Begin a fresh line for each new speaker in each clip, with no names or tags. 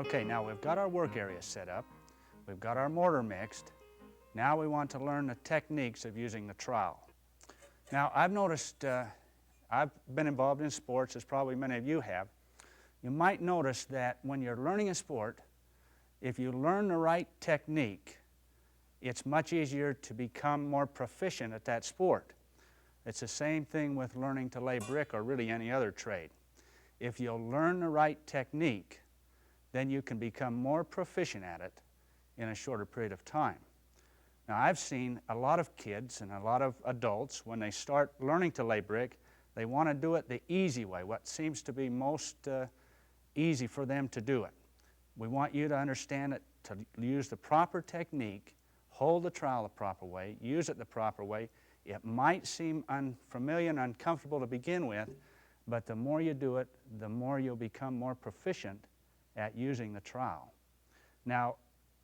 Okay, now we've got our work area set up. We've got our mortar mixed. Now we want to learn the techniques of using the trowel. Now I've noticed, I've been involved in sports, as probably many of you have. You might notice that when you're learning a sport, if you learn the right technique, it's much easier to become more proficient at that sport. It's the same thing with learning to lay brick or really any other trade. If you'll learn the right technique, then you can become more proficient at it in a shorter period of time. Now I've seen a lot of kids and a lot of adults, when they start learning to lay brick, they want to do it the easy way, what seems to be most easy for them to do it. We want you to understand it, to use the proper technique, hold the trowel the proper way, use it the proper way. It might seem unfamiliar and uncomfortable to begin with, but the more you do it, the more you'll become more proficient at using the trowel. Now,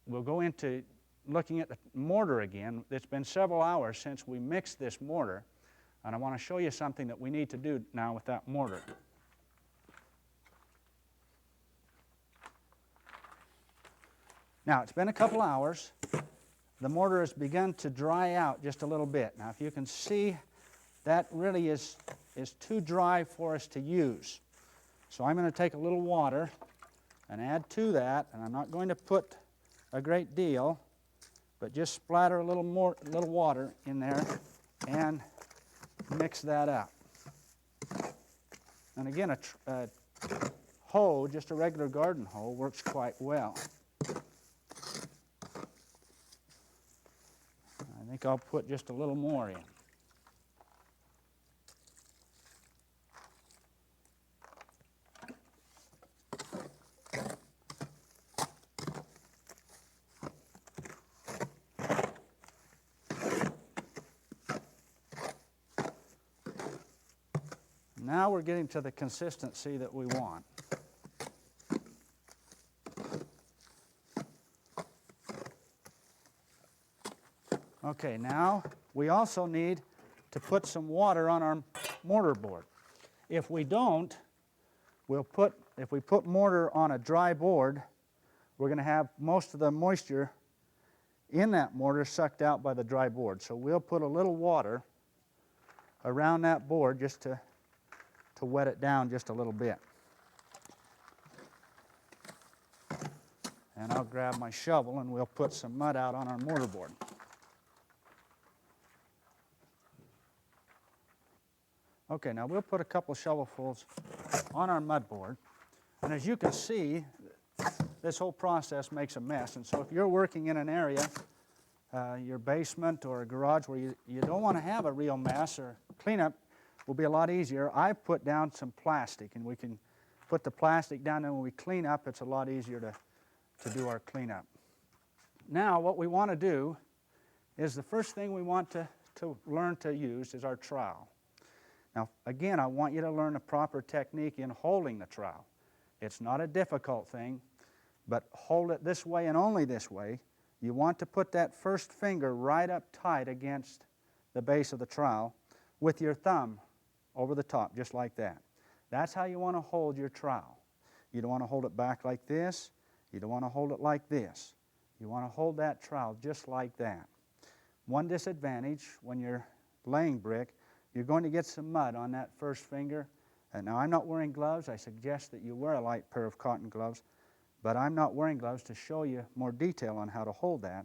we'll go into looking at the mortar again. It's been several hours since we mixed this mortar, and I want to show you something that we need to do now with that mortar. Now, it's been a couple hours. The mortar has begun to dry out just a little bit. Now, if you can see, that really is too dry for us to use. So I'm going to take a little water and add to that, and I'm not going to put a great deal, but just splatter a little water in there and mix that up. And again, a hoe, just a regular garden hoe, works quite well. I think I'll put just a little more in. Now we're getting to the consistency that we want. Okay, now we also need to put some water on our mortar board. If we don't, if we put mortar on a dry board, we're going to have most of the moisture in that mortar sucked out by the dry board. So we'll put a little water around that board just to wet it down just a little bit. And I'll grab my shovel and we'll put some mud out on our mortar board. Okay, now we'll put a couple shovelfuls on our mud board. And as you can see, this whole process makes a mess. And so if you're working in an area, your basement or a garage where you don't want to have a real mess, or cleanup will be a lot easier. I put down some plastic, and we can put the plastic down, and when we clean up, it's a lot easier to do our cleanup. Now, what we want to do is the first thing we want to learn to use is our trowel. Now, again, I want you to learn the proper technique in holding the trowel. It's not a difficult thing, but hold it this way and only this way. You want to put that first finger right up tight against the base of the trowel with your thumb over the top, just like that. That's how you want to hold your trowel. You don't want to hold it back like this. You don't want to hold it like this. You want to hold that trowel just like that. One disadvantage when you're laying brick, you're going to get some mud on that first finger. And now I'm not wearing gloves. I suggest that you wear a light pair of cotton gloves, but I'm not wearing gloves to show you more detail on how to hold that.